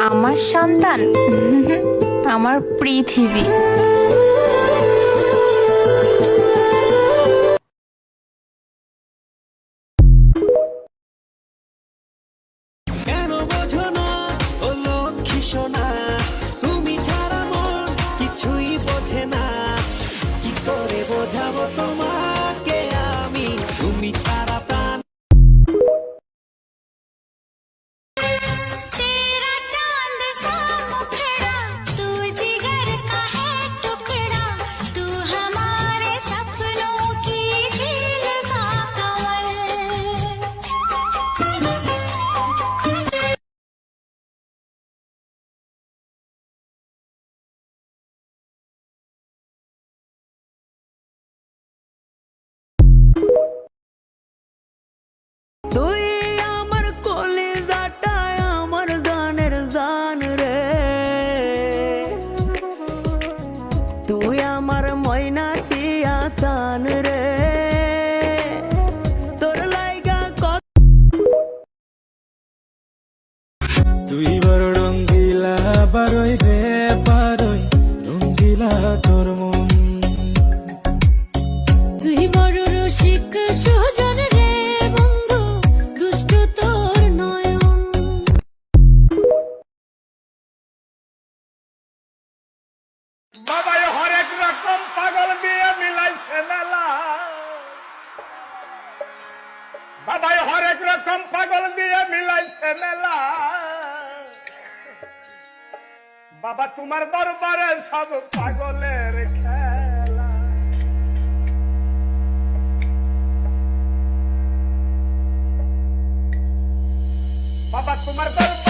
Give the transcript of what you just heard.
আমার সন্তান আমার পৃথিবী। কেন বোঝো না ও লক্ষ্মী সোনা, তুমি ছাড়া মন কিছুই বোঝে না। কি করে বোঝাবো তোমাকে আমি, তুমি ছাড়া প্রাণ। तेरा चांद सा मुखड़ा, तू जिगर का है टुकड़ा, तू हमारे सपनों की झील का कमल। তুই আমার কলিজাটা, আমার গানের গান রে। তুই আমার ময়না টিয়া চান রে। তোর লাইগা কত তুই বড় রঙ্গিলা বারোই রে বারোই, রঙ্গিলা তোর মন। তুই বড় রসিক সুজন রে বন্ধু, দুষ্ট তোর নয়ন। বাবাই হরেক রকম পাগল দিয়ে মিলাইছে মেলা, বাবাই হরেক রকম পাগল দিয়ে মিলাইছে মেলা। বাবা তোমার দরবারে সব পাগলের খেলা। বাবা তোমার দরবারে